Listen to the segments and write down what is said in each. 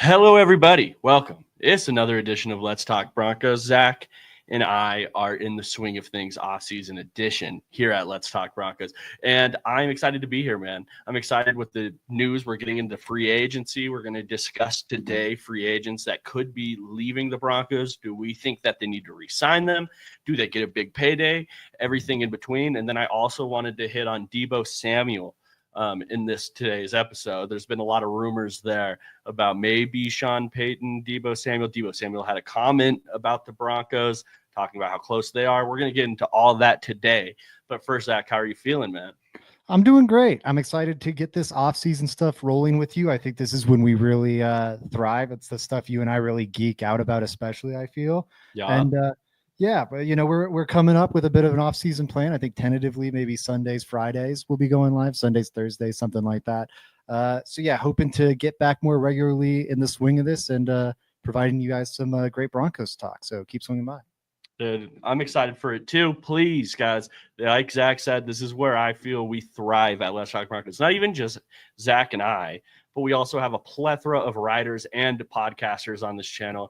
Hello, everybody. Welcome. It's another edition of Let's Talk Broncos. Zach and I are in the swing of things off-season edition here at Let's Talk Broncos. And I'm excited to be here, man. I'm excited with the news. We're getting into free agency. We're going to discuss today free agents that could be leaving the Broncos. Do we think that they need to re-sign them? Do they get a big payday? Everything in between. And then I also wanted to hit on Deebo Samuel. In today's episode, there's been a lot of rumors there about maybe Sean Payton, Deebo Samuel. Deebo Samuel had a comment about the Broncos, talking about how close they are. We're going to get into all that today. But first, Zach, how are you feeling, man? I'm doing great. I'm excited to get this off-season stuff rolling with you. I think this is when we really thrive. It's the stuff you and I really geek out about, especially, I feel. Yeah. And yeah, but we're coming up with a bit of an off-season plan. I think tentatively maybe Sundays, Fridays will be going live, Sundays, Thursdays, something like that. So yeah, hoping to get back more regularly in the swing of this and providing you guys some great Broncos talk. So keep swinging by. Dude, I'm excited for it too. Please, guys, like Zach said, this is where I feel we thrive at Let's Talk Broncos. Not even just Zach and I, but we also have a plethora of writers and podcasters on this channel.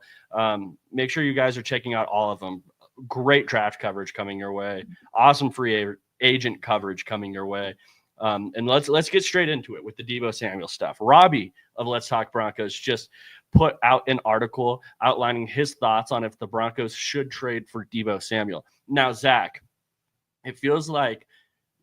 Make sure you guys are checking out all of them. Great draft coverage coming your way. Awesome free agent coverage coming your way. And let's get straight into it with the Deebo Samuel stuff. Robbie of Let's Talk Broncos just put out an article outlining his thoughts on if the Broncos should trade for Deebo Samuel. Now, Zach, it feels like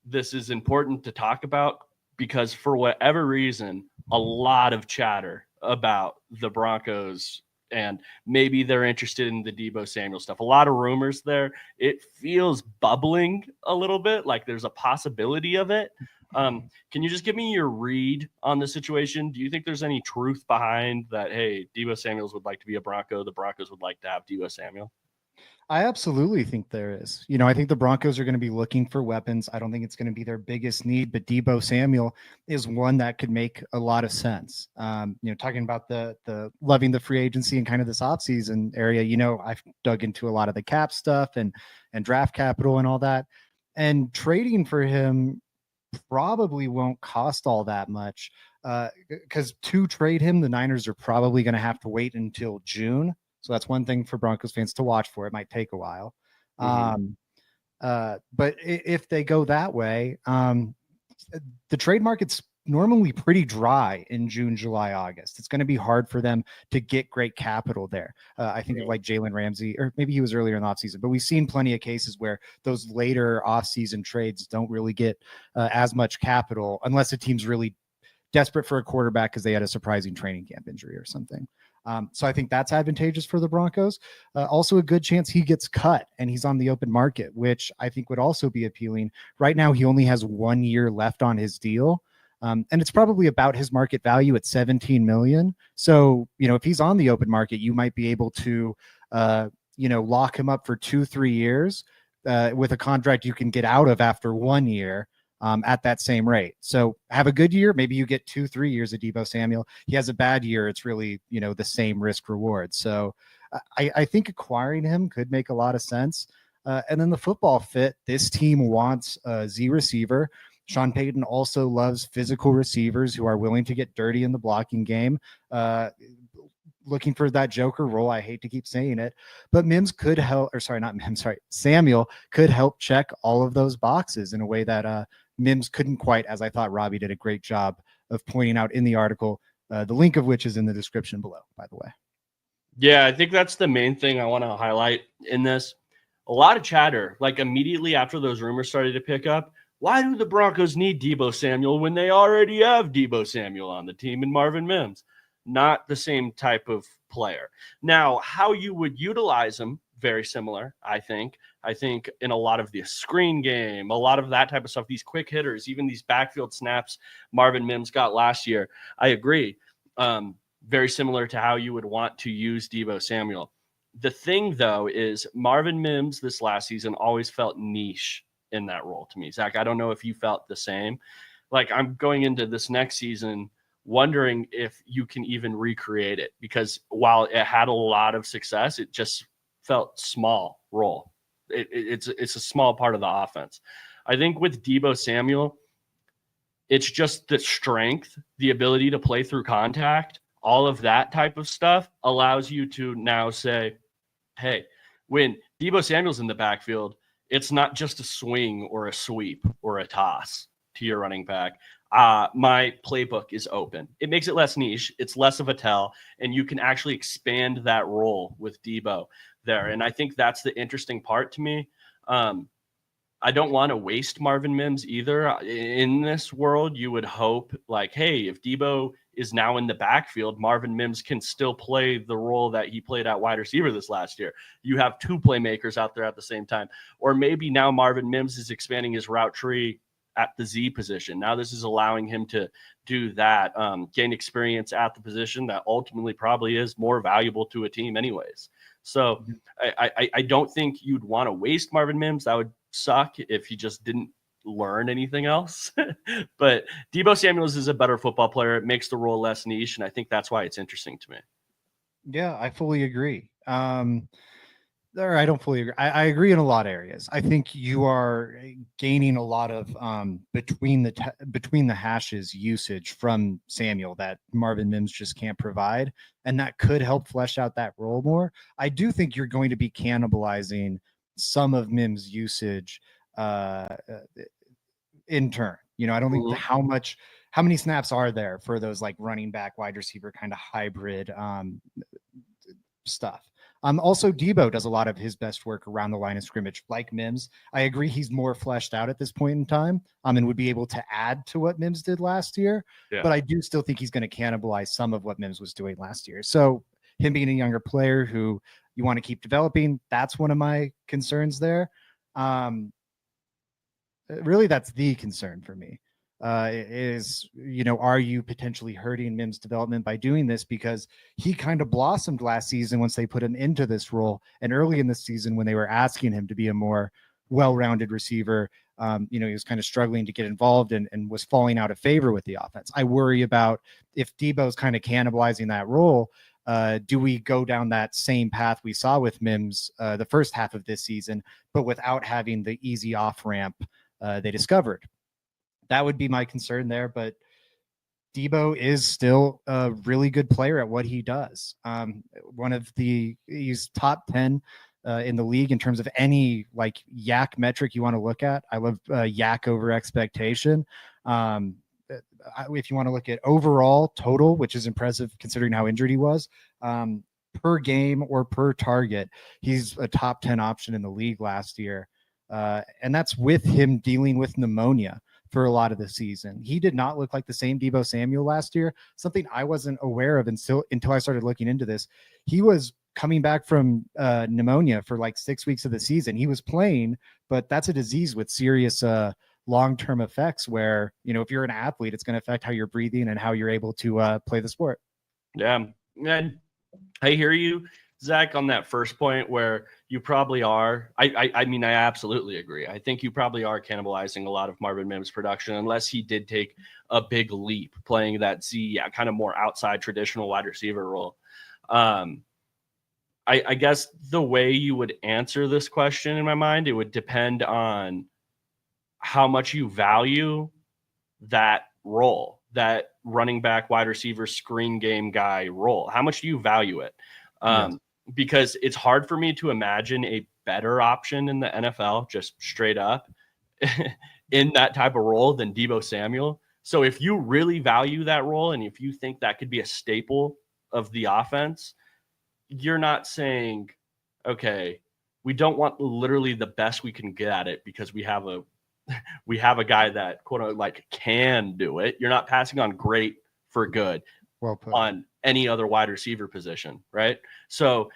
this is important to talk about because for whatever reason, a lot of chatter about the Broncos and maybe they're interested in the Deebo Samuel stuff. A lot of rumors there. It feels bubbling a little bit, like there's a possibility of it. Can you just give me your read on the situation? Do you think there's any truth behind that? Hey, Deebo Samuels would like to be a Bronco. The Broncos would like to have Deebo Samuel. I absolutely think there is. I think the Broncos are going to be looking for weapons. I don't think it's going to be their biggest need, but Deebo Samuel is one that could make a lot of sense. Talking about the loving the free agency and kind of this offseason area, I've dug into a lot of the cap stuff and draft capital and all that. And trading for him probably won't cost all that much because to trade him, the Niners are probably going to have to wait until June. So that's one thing for Broncos fans to watch for. It might take a while. Mm-hmm. But if they go that way, the trade market's normally pretty dry in June, July, August. It's going to be hard for them to get great capital there. I think of like Jalen Ramsey, or maybe he was earlier in the offseason, but we've seen plenty of cases where those later offseason trades don't really get as much capital unless a team's really desperate for a quarterback because they had a surprising training camp injury or something. So I think that's advantageous for the Broncos. Also a good chance he gets cut and he's on the open market, which I think would also be appealing. Right now, he only has 1 year left on his deal. And it's probably about his market value at $17 million. So, if he's on the open market, you might be able to, lock him up for 2-3 years with a contract you can get out of after 1 year. At that same rate. So have a good year. Maybe you get 2-3 years of Deebo Samuel. He has a bad year. It's really, the same risk reward. So I think acquiring him could make a lot of sense. And then the football fit, this team wants a Z receiver. Sean Payton also loves physical receivers who are willing to get dirty in the blocking game. Looking for that joker role. I hate to keep saying it, but Samuel could help check all of those boxes in a way that Mims couldn't quite, as I thought Robbie did a great job of pointing out in the article, the link of which is in the description below, by the way. Yeah, I think that's the main thing I want to highlight in this. A lot of chatter, like immediately after those rumors started to pick up. Why do the Broncos need Deebo Samuel when they already have Deebo Samuel on the team and Marvin Mims? Not the same type of player. Now, how you would utilize him, very similar, I think. I think in a lot of the screen game, a lot of that type of stuff, these quick hitters, even these backfield snaps Marvin Mims got last year, I agree. Very similar to how you would want to use Deebo Samuel. The thing, though, is Marvin Mims this last season always felt niche in that role to me. Zach, I don't know if you felt the same. Like, I'm going into this next season wondering if you can even recreate it, because while it had a lot of success, it just felt small role. It's a small part of the offense. I think with Deebo Samuel, it's just the strength, the ability to play through contact. all of that type of stuff allows you to now say, hey, when Deebo Samuel's in the backfield, it's not just a swing or a sweep or a toss to your running back. My playbook is open. It makes it less niche. It's less of a tell, and you can actually expand that role with Deebo there. And I think that's the interesting part to me. I don't want to waste Marvin Mims either. In this world, you would hope like, hey, if Deebo is now in the backfield, Marvin Mims can still play the role that he played at wide receiver this last year. You have two playmakers out there at the same time. Or maybe now Marvin Mims is expanding his route tree at the Z position. Now this is allowing him to do that, gain experience at the position that ultimately probably is more valuable to a team anyways. So I don't think you'd want to waste Marvin Mims. That would suck if he just didn't learn anything else. But Deebo Samuels is a better football player. It makes the role less niche, and I think that's why it's interesting to me. Yeah, I fully agree. Or I don't fully agree. I agree in a lot of areas. I think you are gaining a lot of between the hashes usage from Samuel that Marvin Mims just can't provide, and that could help flesh out that role more. I do think you're going to be cannibalizing some of Mims' usage in turn. You know, I don't think how many snaps are there for those like running back, wide receiver kind of hybrid stuff. Also, Deebo does a lot of his best work around the line of scrimmage, like Mims. I agree he's more fleshed out at this point in time, and would be able to add to what Mims did last year. Yeah. But I do still think he's going to cannibalize some of what Mims was doing last year. So him being a younger player who you want to keep developing, that's one of my concerns there. Really, that's the concern for me. Is, you know, are you potentially hurting Mims' development by doing this? Because he kind of blossomed last season once they put him into this role. And early in the season, when they were asking him to be a more well-rounded receiver, you know, he was kind of struggling to get involved and was falling out of favor with the offense. I worry about if Deebo's kind of cannibalizing that role, do we go down that same path we saw with Mims the first half of this season, but without having the easy off-ramp they discovered? That would be my concern there, but Deebo is still a really good player at what he does. He's top 10 in the league in terms of any like yak metric you want to look at. I love yak over expectation. If you want to look at overall total, which is impressive considering how injured he was, per game or per target, he's a top 10 option in the league last year. And that's with him dealing with pneumonia for a lot of the season. He did not look like the same Deebo Samuel last year, something I wasn't aware of until I started looking into this. He was coming back from pneumonia for like 6 weeks of the season. He was playing, but that's a disease with serious long-term effects where, you know, if you're an athlete, it's going to affect how you're breathing and how you're able to play the sport. Yeah. And I hear you, Zach, on that first point where you probably are. I mean, I absolutely agree. I think you probably are cannibalizing a lot of Marvin Mims' production unless he did take a big leap playing that Z kind of more outside traditional wide receiver role. I guess the way you would answer this question in my mind, it would depend on how much you value that role, that running back, wide receiver, screen game guy role. How much do you value it? Yes. Because it's hard for me to imagine a better option in the NFL, just straight up, in that type of role than Deebo Samuel. So if you really value that role and if you think that could be a staple of the offense, you're not saying, okay, we don't want literally the best we can get at it because we have a guy that quote unquote like can do it. You're not passing on great for good on any other wide receiver position, right? So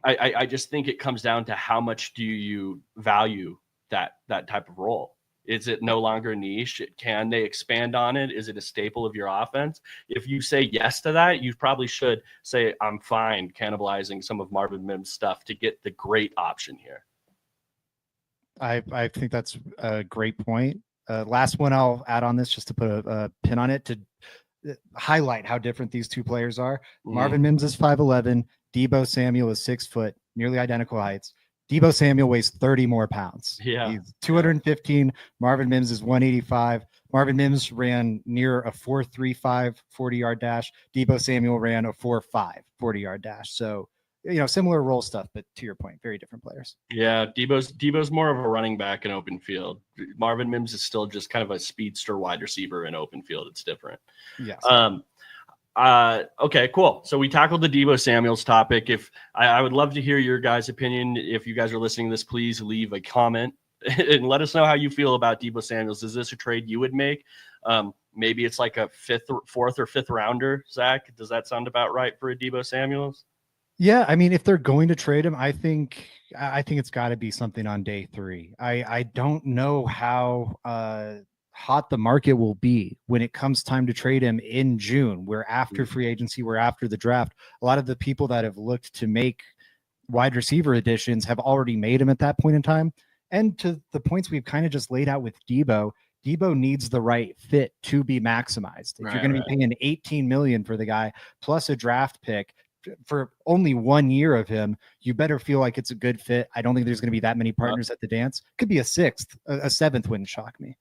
I just think it comes down to how much do you value that type of role? Is it no longer niche? Can they expand on it? Is it a staple of your offense? If you say yes to that, you probably should say, I'm fine cannibalizing some of Marvin Mims' stuff to get the great option here. I think that's a great point. Last one I'll add on this just to put a pin on it to highlight how different these two players are. Marvin Mims is 5'11", Deebo Samuel is 6 foot, nearly identical heights. Deebo Samuel weighs 30 more pounds. Yeah. He's 215. Marvin Mims is 185. Marvin Mims ran near a 4.35 40-yard dash. Deebo Samuel ran a 4.5 40-yard dash. So, similar role stuff, but to your point, very different players. Yeah, Debo's more of a running back in open field. Marvin Mims is still just kind of a speedster wide receiver in open field. It's different. Yes. Okay, cool. So we tackled the Deebo Samuels topic. If I would love to hear your guys' opinion. If you guys are listening to this, please leave a comment and let us know how you feel about Deebo Samuels. Is this a trade you would make? Maybe it's like a fourth or fifth rounder. Zach, does that sound about right for a Deebo Samuels? Yeah, I mean, if they're going to trade him, I think it's got to be something on day 3. I don't know how hot the market will be when it comes time to trade him in June. We're after free agency, we're after the draft. A lot of the people that have looked to make wide receiver additions have already made him at that point in time. And to the points we've kind of just laid out with Deebo needs the right fit to be maximized. If you're going to be paying $18 million for the guy plus a draft pick for only 1 year of him, you better feel like it's a good fit. I don't think there's going to be that many partners at the dance. Could be a 6th, a 7th wouldn't shock me.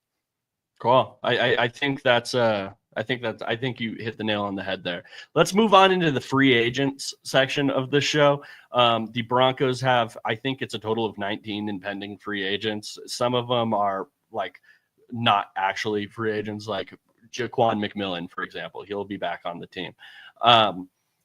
Cool. I think you hit the nail on the head there. Let's move on into the free agents section of the show. The Broncos have, I think it's a total of 19 impending free agents. Some of them are like not actually free agents, like Jaquan McMillan, for example. He'll be back on the team.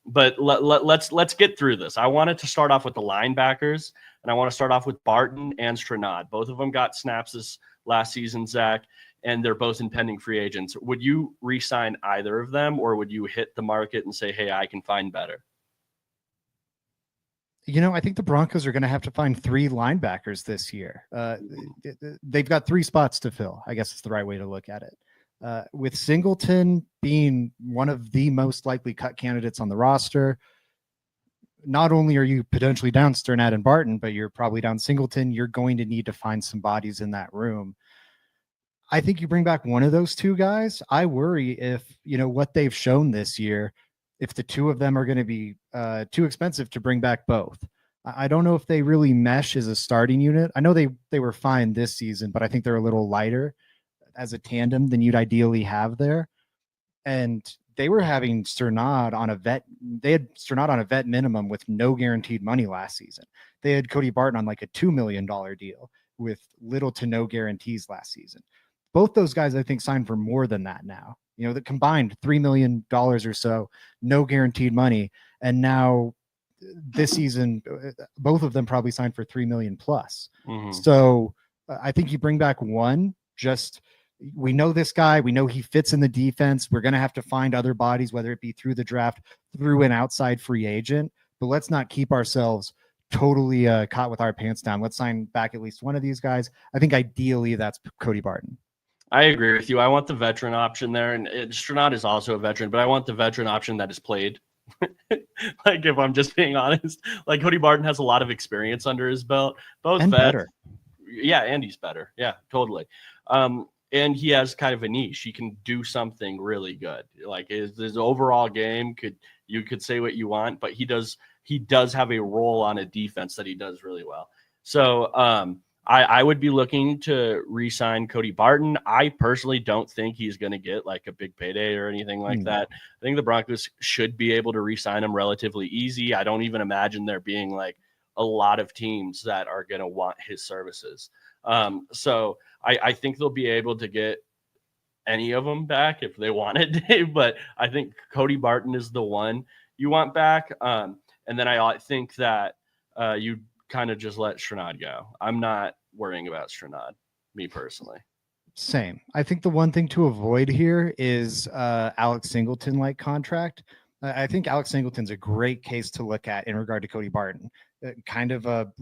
But let's get through this. I wanted to start off with the linebackers, and I want to start off with Barton and Stranad. Both of them got snaps this last season, Zach, and they're both impending free agents. Would you re-sign either of them, or would you hit the market and say, hey, I can find better? I think the Broncos are going to have to find 3 linebackers this year. They've got 3 spots to fill. I guess it's the right way to look at it. With Singleton being one of the most likely cut candidates on the roster, not only are you potentially down Sternad and Barton, but you're probably down Singleton. You're going to need to find some bodies in that room. I think you bring back one of those 2 guys. I worry if, what they've shown this year, if the 2 of them are going to be too expensive to bring back both. I don't know if they really mesh as a starting unit. I know they were fine this season, but I think they're a little lighter as a tandem than you'd ideally have there. And they were having Sternad on a vet. They had Sternad on a vet minimum with no guaranteed money last season. They had Cody Barton on like a $2 million deal with little to no guarantees last season. Both those guys, I think, signed for more than that now. The combined $3 million or so, no guaranteed money. And now this season, both of them probably signed for $3 million plus. Mm-hmm. So I think you bring back one, we know this guy, we know he fits in the defense. We're going to have to find other bodies, whether it be through the draft, through an outside free agent, but let's not keep ourselves totally caught with our pants down. Let's sign back at least one of these guys. I think ideally that's Cody Barton. I agree with you. I want the veteran option there, and Sternad is also a veteran, but I want the veteran option that is played. Like, if I'm just being honest, like Cody Barton has a lot of experience under his belt, both and better. Yeah, and he's better. Yeah, totally. And he has kind of a niche. He can do something really good. Like his overall game you could say what you want, but he does have a role on a defense that he does really well. So I would be looking to re-sign Cody Barton. I personally don't think he's going to get like a big payday or anything like that. I think the Broncos should be able to re-sign him relatively easy. I don't even imagine there being like a lot of teams that are going to want his services. So I think they'll be able to get any of them back if they wanted, but I think Cody Barton is the one you want back. And then I think that you kind of just let Sternad go. I'm not worrying about Sternad, me personally. Same. I think the one thing to avoid here is Alex Singleton-like contract. I think Alex Singleton's a great case to look at in regard to Cody Barton. Kind of a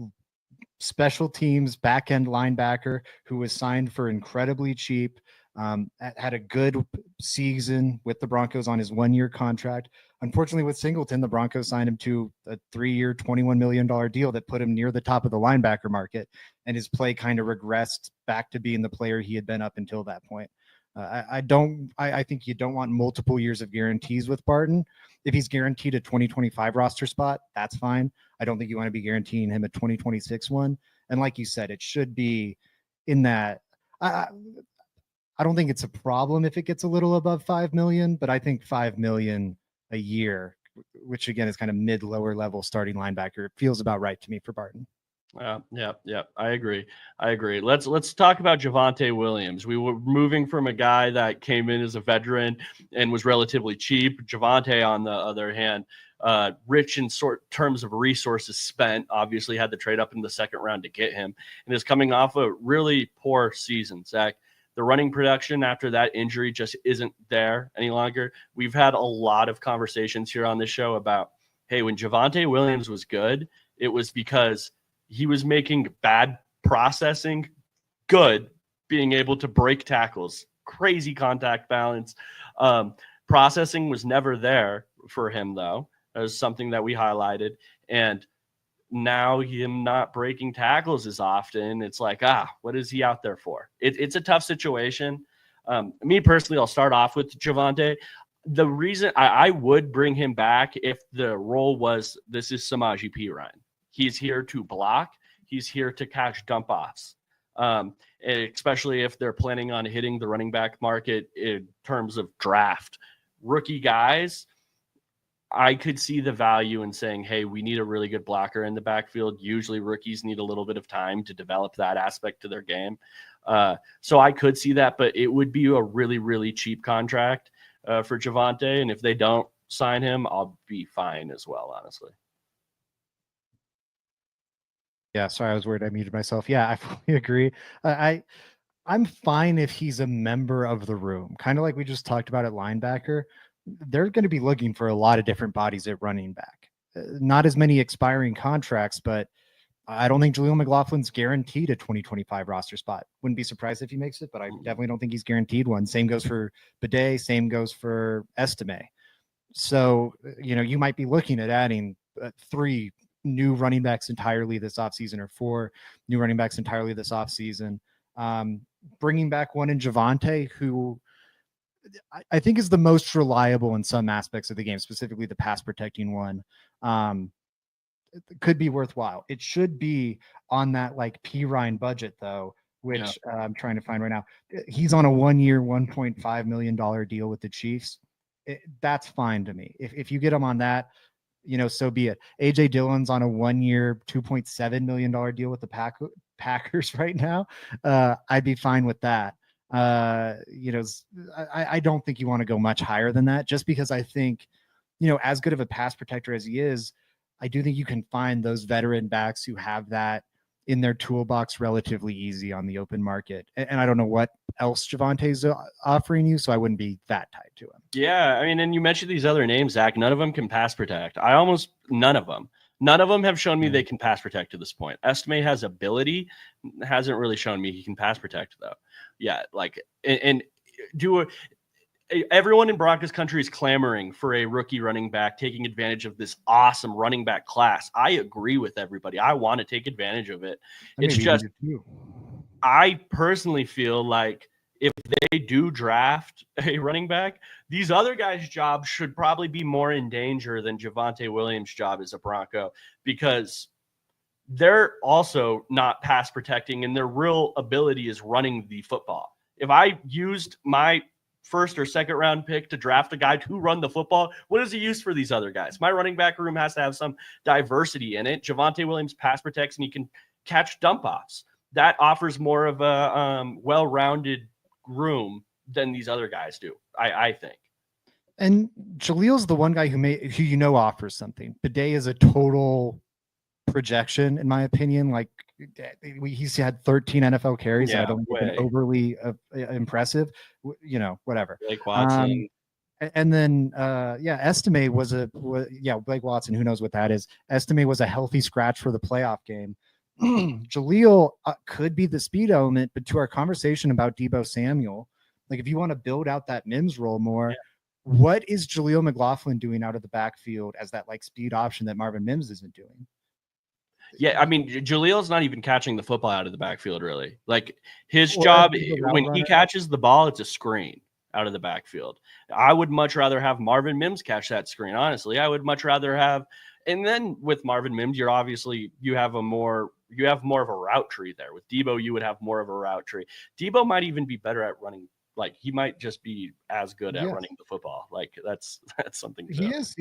special teams back-end linebacker who was signed for incredibly cheap, had a good season with the Broncos on his 1-year contract. Unfortunately, with Singleton, the Broncos signed him to a 3-year, $21 million deal that put him near the top of the linebacker market, and his play kind of regressed back to being the player he had been up until that point. I think you don't want multiple years of guarantees with Barton. If he's guaranteed a 2025 roster spot, that's fine. I don't think you want to be guaranteeing him a 2026 one. And like you said, it should be in that. I don't think it's a problem if it gets a little above 5 million, but I think 5 million a year, which again is kind of mid lower level starting linebacker, it feels about right to me for Barton. Yeah. I agree. Let's talk about Javonte Williams. We were moving from a guy that came in as a veteran and was relatively cheap. Javonte, on the other hand, rich in terms of resources spent. Obviously, had to trade up in the second round to get him, and is coming off a really poor season. Zach, the running production after that injury just isn't there any longer. We've had a lot of conversations here on this show about, hey, when Javonte Williams was good, it was because he was making bad processing good, being able to break tackles, crazy contact balance. Processing was never there for him, though. That was something that we highlighted. And now him not breaking tackles as often, it's like, what is he out there for? It's a tough situation. Me personally, I'll start off with Javonte. The reason I would bring him back if the role was, this is Samaje Perine. He's here to block. He's here to catch dump offs, especially if they're planning on hitting the running back market in terms of draft. Rookie guys, I could see the value in saying, hey, we need a really good blocker in the backfield. Usually rookies need a little bit of time to develop that aspect to their game. So I could see that, but it would be a really, really cheap contract for Javonte. And if they don't sign him, I'll be fine as well, honestly. Yeah, sorry, I was worried I muted myself. Yeah, I fully agree. I'm fine if he's a member of the room, kind of like we just talked about at linebacker. They're going to be looking for a lot of different bodies at running back. Not as many expiring contracts, but I don't think Jaleel McLaughlin's guaranteed a 2025 roster spot. Wouldn't be surprised if he makes it, but I definitely don't think he's guaranteed one. Same goes for Bidet. Same goes for Estime. So, you might be looking at adding 3 new running backs entirely this offseason, or 4 new running backs entirely this offseason. Bringing back one in Javonte, who I think is the most reliable in some aspects of the game, specifically the pass protecting one. Could be worthwhile. It should be on that like Perine budget though, which I'm trying to find right now. He's on a 1-year, $1.5 million deal with the Chiefs. That's fine to me. If you get him on that, so be it. AJ Dillon's on a 1-year, $2.7 million deal with the Packers right now. I'd be fine with that. I don't think you want to go much higher than that, just because I think, as good of a pass protector as he is, I do think you can find those veteran backs who have that in their toolbox relatively easy on the open market. And I don't know what else Javonte's offering you, so I wouldn't be that tied to him. Yeah, I mean, and you mentioned these other names, Zach. None of them can pass protect. None of them have shown me they can pass protect to this point. Estime has ability, hasn't really shown me he can pass protect though. Yeah, everyone in Broncos country is clamoring for a rookie running back, taking advantage of this awesome running back class. I agree with everybody. I want to take advantage of it. It's just, I personally feel like if they do draft a running back, these other guys' jobs should probably be more in danger than Javonte Williams' job as a Bronco, because they're also not pass protecting and their real ability is running the football. If I used my first or second round pick to draft a guy to run the football, what is the use for these other guys? My running back room has to have some diversity in it. Javonte Williams pass protects and he can catch dump offs. That offers more of a well-rounded room than these other guys do, I think. And Jaleel's the one guy who offers something. Bidet is a total projection, in my opinion. Like, he's had 13 NFL carries. And I don't think it's overly impressive. Whatever. Blake Watson. And then, Estime was Blake Watson. Who knows what that is? Estime was a healthy scratch for the playoff game. Jaleel could be the speed element, but to our conversation about Debo Samuel, like if you want to build out that Mims role more, what is Jaleel McLaughlin doing out of the backfield as that like speed option that Marvin Mims isn't doing? Yeah, I mean, Jaleel's not even catching the football out of the backfield, really. Like, his Or job, he's a route when he runner. catches the ball, it's a screen out of the backfield. I would much rather have Marvin Mims catch that screen, honestly. I would much rather have, and then with Marvin Mims, you have more of a route tree there. With Deebo, you would have more of a route tree. Deebo might even be better at running. Like, he might just be as good at Yes. running the football. Like, that's something. He is.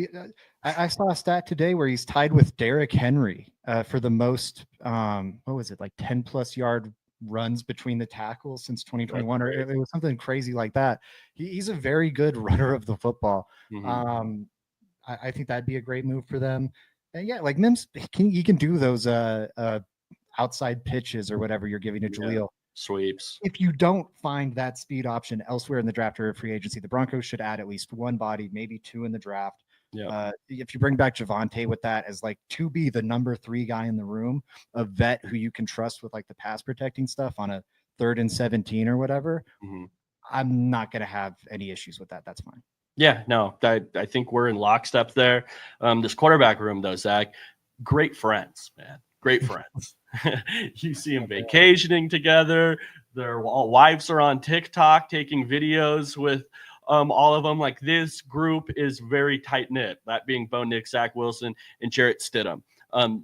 I saw a stat today where he's tied with Derrick Henry for the most, what was it, like 10 plus yard runs between the tackles since 2021, or it was something crazy like that. He's a very good runner of the football. Mm-hmm. I think that'd be a great move for them. And yeah, like Mims, he can do those outside pitches or whatever you're giving to Jaleel. Sweeps. If you don't find that speed option elsewhere in the draft or free agency, the Broncos should add at least one body, maybe two in the draft. Yeah. If you bring back Javonte with that as like to be the number 3 guy in the room, a vet who you can trust with like the pass protecting stuff on a 3rd and 17 or whatever, I'm not going to have any issues with that. That's fine. Yeah, no, I think we're in lockstep there. This quarterback room, though, Zach, great friends, man. Great friends. You see them vacationing together. Their wives are on TikTok taking videos with all of them. Like, this group is very tight knit. That being Bo Nix, Zach Wilson, and Jarrett Stidham.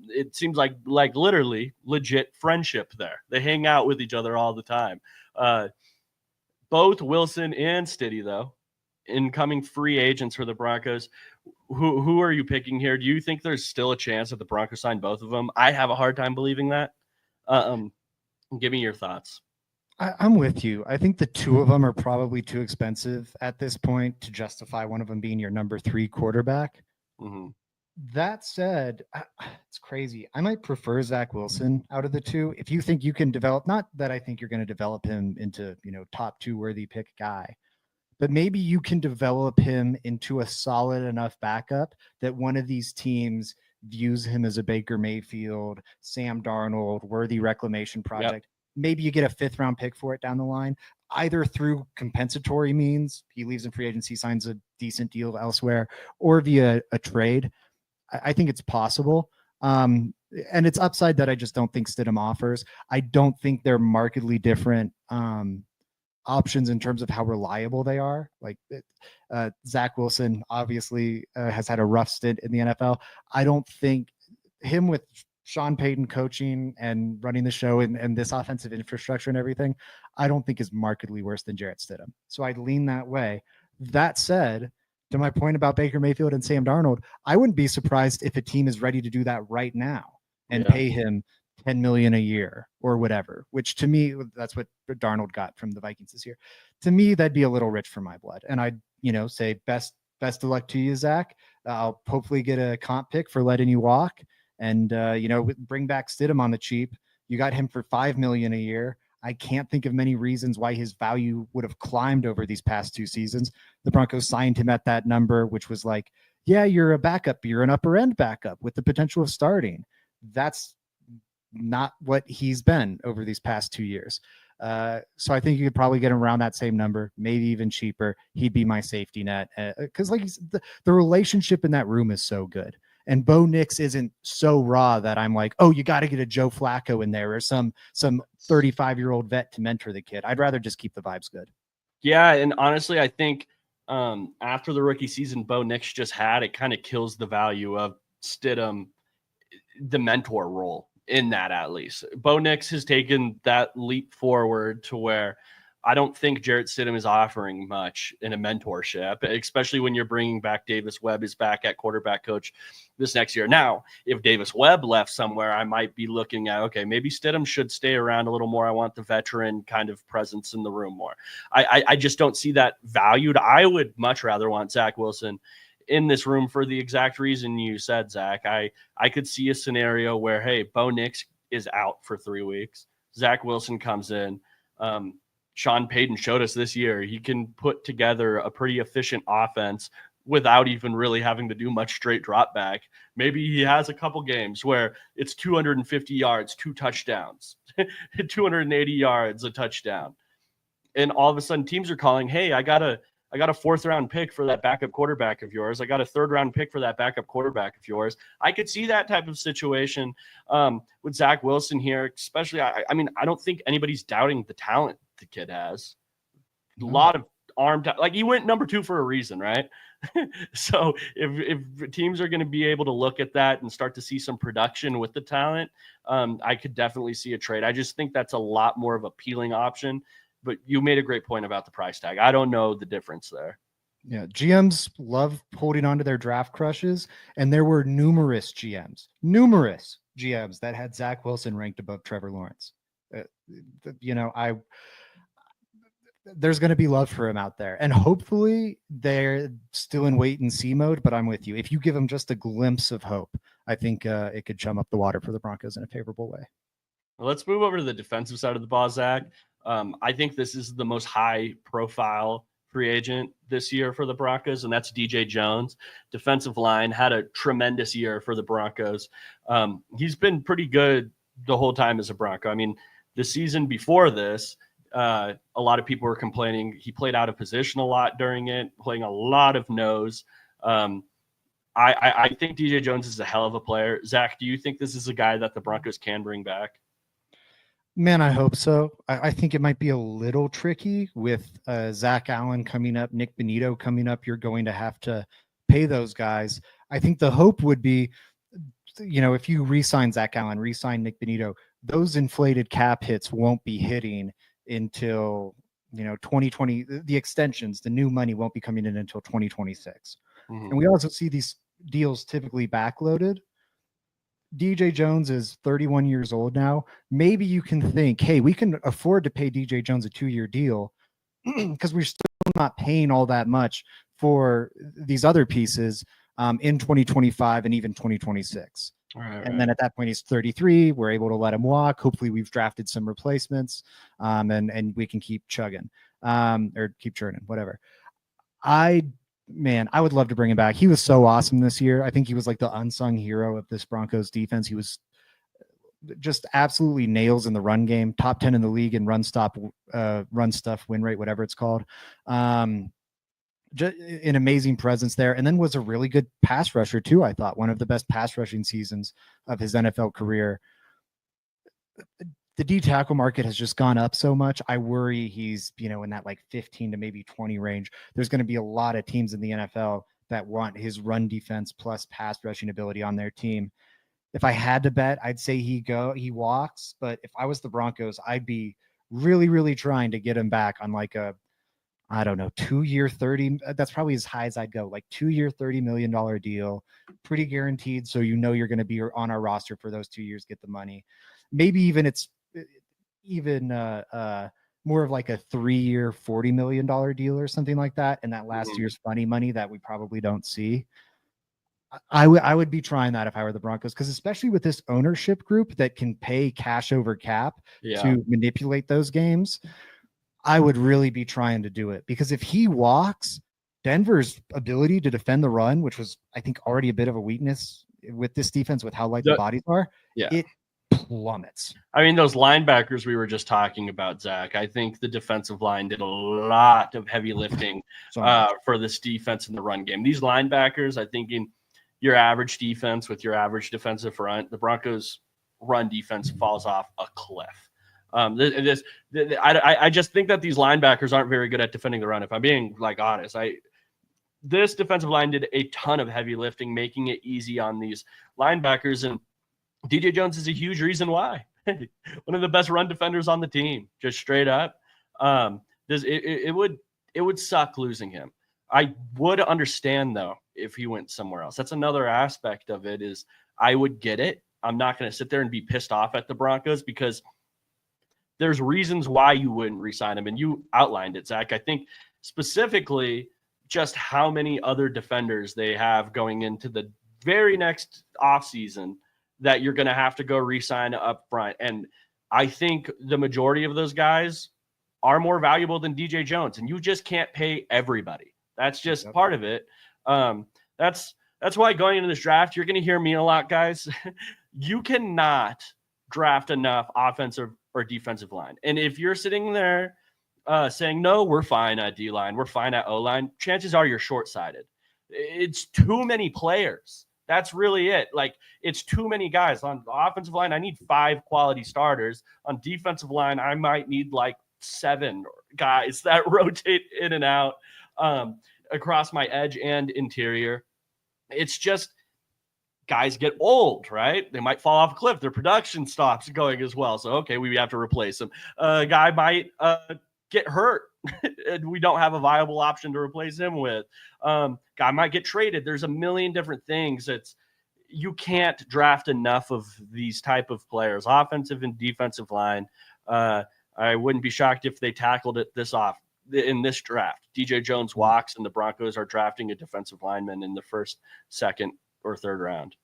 It seems like literally legit friendship there. They hang out with each other all the time. Both Wilson and Stiddy, though, incoming free agents for the Broncos. Who are you picking here? Do you think there's still a chance that the Broncos sign both of them? I have a hard time believing that. Give me your thoughts. I'm with you. I think the two of them are probably too expensive at this point to justify one of them being your number 3 quarterback. Mm-hmm. That said, it's crazy. I might prefer Zach Wilson out of the two. If you think you can develop, not that I think you're going to develop him into, top 2 worthy pick guy, but maybe you can develop him into a solid enough backup that one of these teams views him as a Baker Mayfield, Sam Darnold, worthy reclamation project. Yep. Maybe you get a 5th round pick for it down the line, either through compensatory means, he leaves in free agency, signs a decent deal elsewhere, or via a trade. I think it's possible. And it's upside that I just don't think Stidham offers. I don't think they're markedly different options in terms of how reliable they are. Like Zach Wilson obviously has had a rough stint in the NFL. I don't think him with Sean Payton coaching and running the show and this offensive infrastructure and everything, I don't think is markedly worse than Jarrett Stidham. So I'd lean that way. That said, to my point about Baker Mayfield and Sam Darnold, I wouldn't be surprised if a team is ready to do that right now and pay him $10 million a year or whatever, which to me, that's what Darnold got from the Vikings this year. To me, that'd be a little rich for my blood. And I'd, say best of luck to you, Zach. I'll hopefully get a comp pick for letting you walk and, bring back Stidham on the cheap. You got him for $5 million a year. I can't think of many reasons why his value would have climbed over these past 2 seasons. The Broncos signed him at that number, which was like, yeah, you're a backup. You're an upper end backup with the potential of starting. That's not what he's been over these past 2 years. So I think you could probably get him around that same number, maybe even cheaper. He'd be my safety net because like the relationship in that room is so good. And Bo Nix isn't so raw that I'm like, oh, you got to get a Joe Flacco in there or some 35-year-old vet to mentor the kid. I'd rather just keep the vibes good. Yeah, and honestly, I think after the rookie season Bo Nix just had, it kind of kills the value of Stidham, the mentor role in that. At least Bo Nix has taken that leap forward to where I don't think Jarrett Stidham is offering much in a mentorship, especially when you're bringing back Davis Webb is back at quarterback coach this next year. Now, if Davis Webb left somewhere, I might be looking at, okay, maybe Stidham should stay around a little more. I want the veteran kind of presence in the room more. I just don't see that valued. I would much rather want Zach Wilson in this room for the exact reason you said, Zach. I could see a scenario where, hey, Bo Nix is out for 3 weeks. Zach Wilson comes in. Sean Payton showed us this year he can put together a pretty efficient offense without even really having to do much straight drop back. Maybe he has a couple games where it's 250 yards, 2 touchdowns, 280 yards, a touchdown. And all of a sudden teams are calling, hey, I got a I got a 4th-round pick for that backup quarterback of yours. I got a 3rd-round pick for that backup quarterback of yours. I could see that type of situation with Zach Wilson here, especially. I mean, I don't think anybody's doubting the talent the kid has. A lot of like he went number 2 for a reason, right? So if teams are going to be able to look at that and start to see some production with the talent, I could definitely see a trade. I just think that's a lot more of an appealing option. But you made a great point about the price tag. I don't know the difference there. Yeah, GMs love holding on to their draft crushes, and there were numerous GMs that had Zach Wilson ranked above Trevor Lawrence. There's going to be love for him out there, and hopefully they're still in wait and see mode. But I'm with you. If you give them just a glimpse of hope, I think it could chum up the water for the Broncos in a favorable way. Well, let's move over to the defensive side of the ball, Zach. I think this is the most high-profile free agent this year for the Broncos, and that's DJ Jones. Defensive line had a tremendous year for the Broncos. He's been pretty good the whole time as a Bronco. I mean, the season before this, a lot of people were complaining he played out of position a lot during it, playing a lot of nose. I think DJ Jones is a hell of a player. Zach, do you think this is a guy that the Broncos can bring back? Man, I hope so. I think it might be a little tricky with Zach Allen coming up, Nick Bonito coming up. You're going to have to pay those guys. I think the hope would be, if you re-sign Zach Allen, re-sign Nick Bonito, those inflated cap hits won't be hitting until 2020. The extensions, the new money won't be coming in until 2026. Mm-hmm. And we also see these deals typically backloaded. DJ Jones is 31 years old now. Maybe you can think, hey, we can afford to pay DJ Jones a 2-year deal because we're still not paying all that much for these other pieces in 2025 and even 2026. And then at that point, he's 33. We're able to let him walk. Hopefully, we've drafted some replacements and we can keep chugging or keep churning, whatever. I would love to bring him back. He was so awesome this year. I think he was like the unsung hero of this Broncos defense. He was just absolutely nails in the run game, top 10 in the league in run stuff, win rate, whatever it's called. Just an amazing presence there. And then was a really good pass rusher too. I thought one of the best pass rushing seasons of his NFL career. The D tackle market has just gone up so much. I worry he's, in that like 15 to maybe 20 range. There's going to be a lot of teams in the NFL that want his run defense plus pass rushing ability on their team. If I had to bet, I'd say he walks. But if I was the Broncos, I'd be really, really trying to get him back on like a, 2-year 30. That's probably as high as I'd go, like 2-year $30 million deal, pretty guaranteed. So you're going to be on our roster for those 2 years, get the money. Maybe even it's more of like a 3-year $40 million deal or something like that. And that last year's funny money that we probably don't see. I would be trying that if I were the Broncos, because especially with this ownership group that can pay cash over cap to manipulate those games, I would really be trying to do it, because if he walks, Denver's ability to defend the run, which was, I think, already a bit of a weakness with this defense with how light the bodies are, it plummets. I mean, those linebackers we were just talking about, Zach, I think the defensive line did a lot of heavy lifting for this defense in the run game. These linebackers, I think in your average defense with your average defensive front, the Broncos' run defense falls off a cliff. I just think that these linebackers aren't very good at defending the run. If I'm being honest, this defensive line did a ton of heavy lifting, making it easy on these linebackers. And DJ Jones is a huge reason why. One of the best run defenders on the team, just straight up. It would suck losing him. I would understand though if he went somewhere else. That's another aspect of it. Is I would get it. I'm not going to sit there and be pissed off at the Broncos, because there's reasons why you wouldn't re-sign him, and you outlined it, Zach. I think specifically just how many other defenders they have going into the very next offseason that you're going to have to go re-sign up front. And I think the majority of those guys are more valuable than DJ Jones, and you just can't pay everybody. That's just part of it. That's why going into this draft, you're going to hear me a lot, guys. You cannot draft enough offensive or defensive line. And if you're sitting there saying, no, we're fine at D-line, we're fine at O-line, chances are you're short-sighted. It's too many players. That's really it. Like, it's too many guys. On the offensive line, I need 5 quality starters. On defensive line, I might need like 7 guys that rotate in and out across my edge and interior. It's just guys get old, right? They might fall off a cliff. Their production stops going as well. So, okay, we have to replace them. A guy might get hurt and we don't have a viable option to replace him with. Guy might get traded. There's a million different things. You can't draft enough of these type of players, offensive and defensive line. I wouldn't be shocked if they tackled it in this draft. DJ Jones walks and the Broncos are drafting a defensive lineman in the first, second, or third round.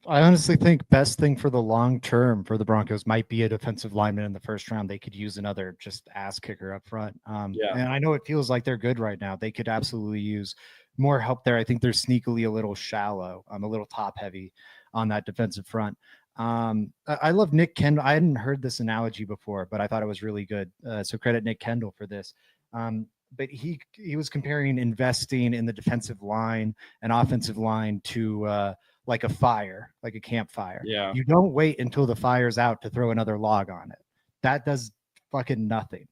I honestly think best thing for the long term for the Broncos might be a defensive lineman in the first round. They could use another just ass kicker up front. And I know it feels like they're good right now. They could absolutely use more help there. I think they're sneakily a little shallow, a little top heavy on that defensive front. I love Nick Kendall. I hadn't heard this analogy before, but I thought it was really good. So credit Nick Kendall for this. But he was comparing investing in the defensive line and offensive line to like a fire, like a campfire. Yeah. You don't wait until the fire's out to throw another log on it. That does fucking nothing.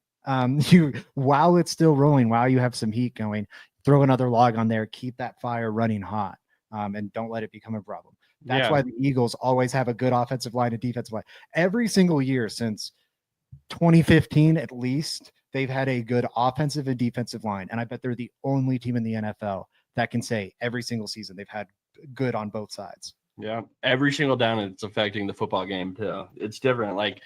While it's still rolling, while you have some heat going, throw another log on there, keep that fire running hot, and don't let it become a problem. That's why the Eagles always have a good offensive line and defensive line. Every single year since 2015, at least, they've had a good offensive and defensive line. And I bet they're the only team in the NFL that can say every single season they've had good on both sides. Yeah, every single down, it's affecting the football game too. It's different. Like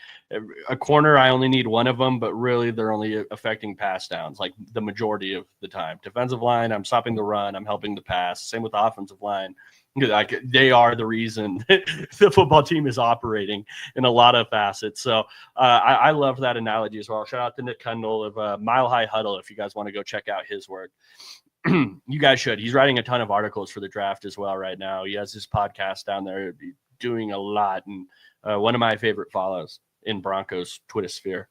a corner, I only need one of them, but really they're only affecting pass downs like the majority of the time. Defensive line, I'm stopping the run, I'm helping the pass. Same with the offensive line. Like they are the reason the football team is operating in a lot of facets. So I love that analogy as well. Shout out to Nick Kendall of Mile High Huddle if you guys want to go check out his work. You guys should. He's writing a ton of articles for the draft as well right now. He has his podcast down there, doing a lot, and one of my favorite follows in Broncos Twitter sphere.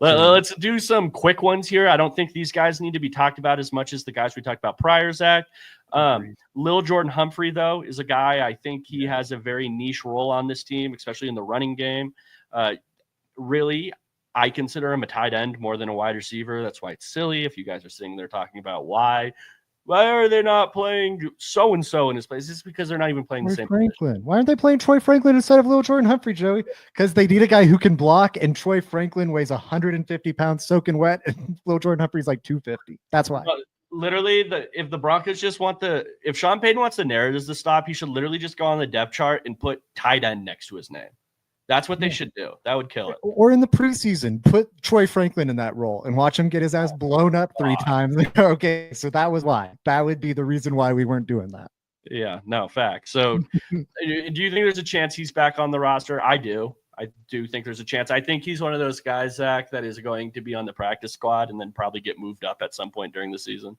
Let's do some quick ones here. I don't think these guys need to be talked about as much as the guys we talked about prior, Zach. Lil Jordan Humphrey, though, is a guy I think he has a very niche role on this team, especially in the running game. Really, I consider him a tight end more than a wide receiver. That's why it's silly if you guys are sitting there talking about why are they not playing so-and-so in his place. It's because they're not even playing the same Franklin. Why aren't they playing Troy Franklin instead of Lil Jordan Humphrey, Joey? Because they need a guy who can block, and Troy Franklin weighs 150 pounds soaking wet, and Lil Jordan Humphrey's like 250. That's why. Literally, if the Broncos just if Sean Payton wants the narratives to stop, he should literally just go on the depth chart and put tight end next to his name. That's what they should do. That would kill it. Or in the preseason, put Troy Franklin in that role and watch him get his ass blown up 3 times. Okay, so that was why. That would be the reason why we weren't doing that. Yeah, no, fact. So do you think there's a chance he's back on the roster? I do. I do think there's a chance. I think he's one of those guys, Zach, that is going to be on the practice squad and then probably get moved up at some point during the season.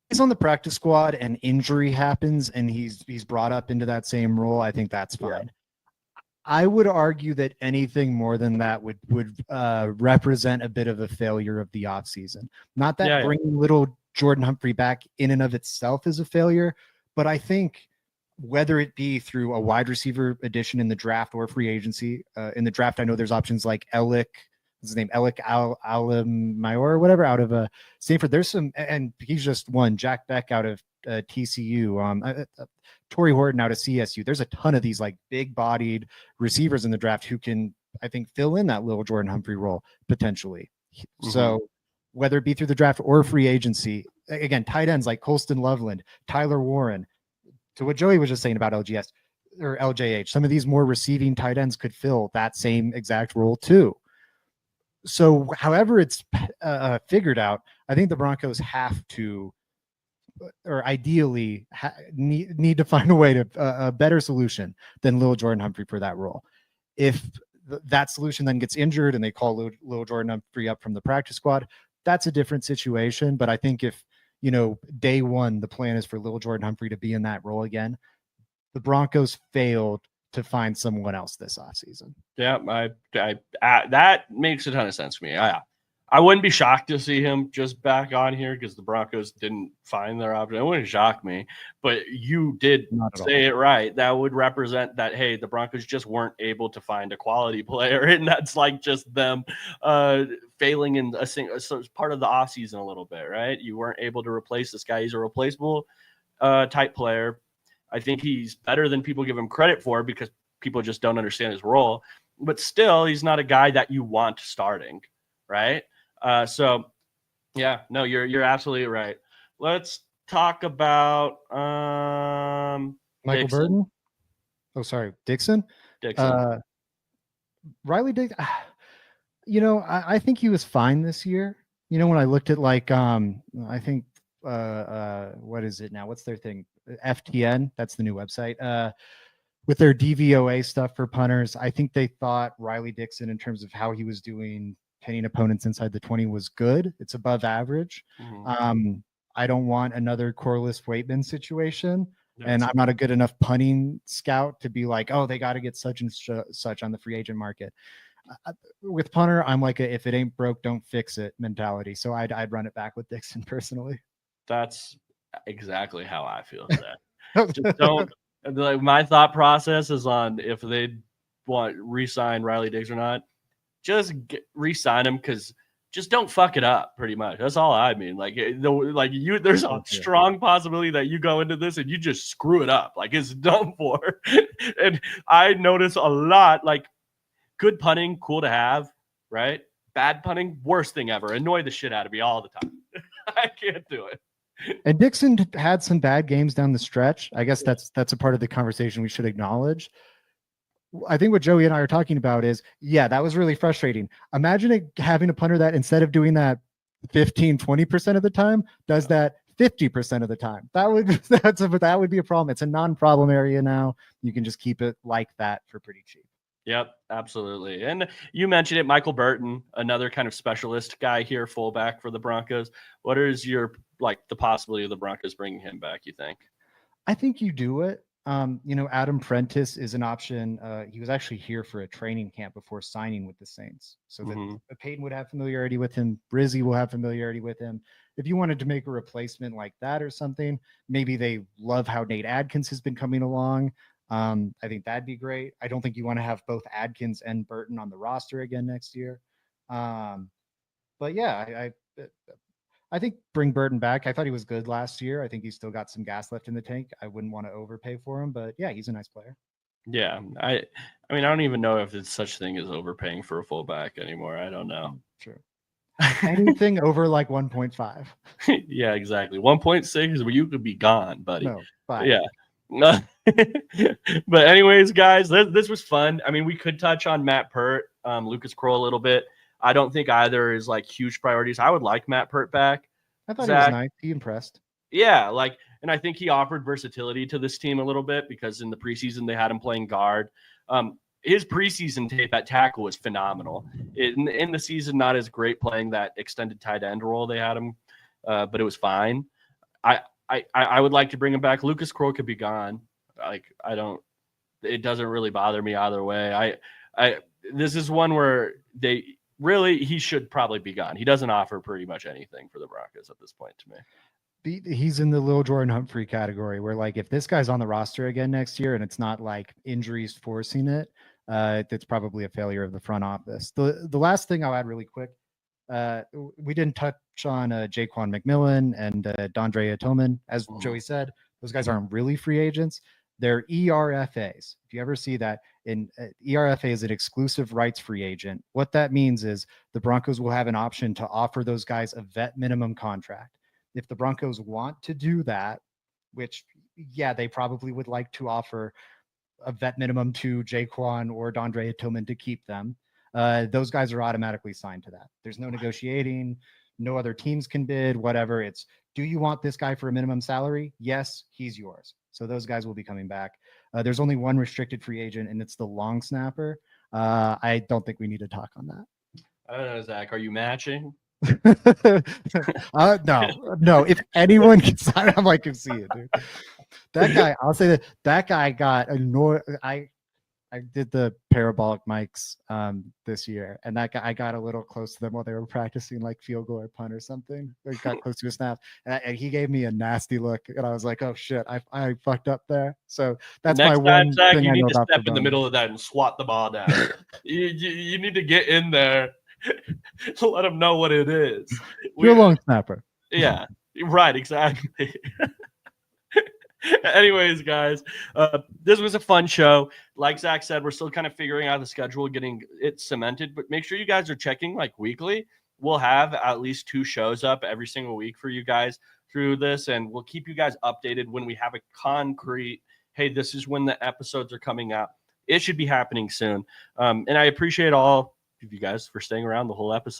He's on the practice squad and injury happens and he's brought up into that same role. I think that's fine. Yeah. I would argue that anything more than that would represent a bit of a failure of the offseason. Not that bringing little Jordan Humphrey back in and of itself is a failure, but I think whether it be through a wide receiver addition in the draft or free agency, in the draft, I know there's options like Alec Alamayor or whatever out of Stanford. There's some, and he's just one. Jack Beck out of TCU. Torrey Horton out of CSU. There's a ton of these like big-bodied receivers in the draft who can, I think, fill in that little Jordan Humphrey role potentially. Mm-hmm. So whether it be through the draft or free agency, again, tight ends like Colston Loveland, Tyler Warren, to what Joey was just saying about LGS or LJH, some of these more receiving tight ends could fill that same exact role too. So however it's figured out, I think the Broncos have to, or ideally need to find a way to a better solution than Lil Jordan Humphrey for that role. If that solution then gets injured and they call Lil Jordan Humphrey up from the practice squad, that's a different situation. But I think if, day one, the plan is for Lil Jordan Humphrey to be in that role again, the Broncos failed to find someone else this offseason. Yeah, I that makes a ton of sense to me. I wouldn't be shocked to see him just back on here because the Broncos didn't find their option. It wouldn't shock me, but you did say it right. That would represent that, hey, the Broncos just weren't able to find a quality player, and that's like just them failing in so it's part of the offseason a little bit, right? You weren't able to replace this guy. He's a replaceable type player. I think he's better than people give him credit for because people just don't understand his role, but still, he's not a guy that you want starting, right? So yeah, no, you're absolutely right. Let's talk about Michael Dixon. Burton. Oh, sorry, Dixon. Riley Dixon. I think he was fine this year. When I looked at I think what is it now? What's their thing? FTN. That's the new website. With their DVOA stuff for punters, I think they thought Riley Dixon, in terms of how he was doing pinning opponents inside the 20, was good. It's above average. Mm-hmm. I don't want another Corliss Waitman situation. And I'm not a good enough punting scout to be like, oh, they got to get such and such on the free agent market. With punter, I'm like if it ain't broke, don't fix it mentality. So I'd run it back with Dixon personally. That's exactly how I feel. Just don't. Like, my thought process is on if they want re-sign Riley Diggs or not, just re-sign him because just don't fuck it up. Pretty much, that's all I mean. There's a strong possibility that you go into this and you just screw it up. Like it's done for. And I notice a lot. Like good punting, cool to have, right? Bad punting, worst thing ever. Annoy the shit out of me all the time. I can't do it. And Dixon had some bad games down the stretch. I guess that's a part of the conversation we should acknowledge. I think what Joey and I are talking about is, yeah, that was really frustrating. Imagine having a punter that instead of doing that 15, 20% of the time, does that 50% of the time. That would be a problem. It's a non-problem area now. You can just keep it like that for pretty cheap. Yep, absolutely. And you mentioned it, Michael Burton, another kind of specialist guy here, fullback for the Broncos. What is the possibility of the Broncos bringing him back, you think? I think you do it. Adam Prentice is an option. He was actually here for a training camp before signing with the Saints. So that Peyton would have familiarity with him. Brizzy will have familiarity with him. If you wanted to make a replacement like that or something, maybe they love how Nate Adkins has been coming along. I think that'd be great. I don't think you want to have both Adkins and Burton on the roster again next year. But yeah, I think bring Burton back. I thought he was good last year. I think he's still got some gas left in the tank. I wouldn't want to overpay for him, but yeah, he's a nice player. Yeah. I mean, I don't even know if it's such thing as overpaying for a fullback anymore. I don't know. True. Anything over like 1.5. Yeah, exactly. 1.6 where you could be gone, buddy. No, 5. Yeah. But anyways, guys, this was fun. I mean, we could touch on Matt Pert, Lucas Kroll a little bit. I don't think either is like huge priorities. I would like Matt Pert back. I thought he was nice. He impressed. Yeah, and I think he offered versatility to this team a little bit because in the preseason they had him playing guard. His preseason tape at tackle was phenomenal. In the season, not as great playing that extended tight end role they had him, but it was fine. I would like to bring him back. Lucas Kroll could be gone. It doesn't really bother me either way. This is one where he should probably be gone. He doesn't offer pretty much anything for the Broncos at this point to me. He's in the little Jordan Humphrey category where like, if this guy's on the roster again next year and it's not like injuries forcing it, it's probably a failure of the front office. The last thing I'll add really quick, we didn't touch on Jaquan McMillan and Dondre Tillman. As Joey said, those guys aren't really free agents. They're ERFAs. If you ever see that, ERFA is an exclusive rights free agent. What that means is the Broncos will have an option to offer those guys a vet minimum contract. If the Broncos want to do that, which, yeah, they probably would like to offer a vet minimum to Jaquan or Dondre Tillman to keep them, those guys are automatically signed to that. There's no negotiating. No other teams can bid, whatever. It's, do you want this guy for a minimum salary? Yes, he's yours. So those guys will be coming back. There's only one restricted free agent, and it's the long snapper. I don't think we need to talk on that. I don't know, Zach. Are you matching? No. If anyone can sign, I'm like, can see it, dude. That guy, I'll say that guy got annoyed. I did the parabolic mics this year, and I got a little close to them while they were practicing like field goal or punt or something. I got close to a snap, and he gave me a nasty look, and I was like, "Oh shit, I fucked up there." So that's Next my time, one Zach, thing you I need know to about step the in the middle of that and swat the ball down. you need to get in there to let them know what it is. You're a long snapper. Yeah, right, exactly. Anyways, guys, this was a fun show. Like Zach said, we're still kind of figuring out the schedule, getting it cemented, but make sure you guys are checking like weekly. We'll have at least 2 shows up every single week for you guys through this, and we'll keep you guys updated when we have a concrete, hey, this is when the episodes are coming out. It should be happening soon. And I appreciate all of you guys for staying around the whole episode.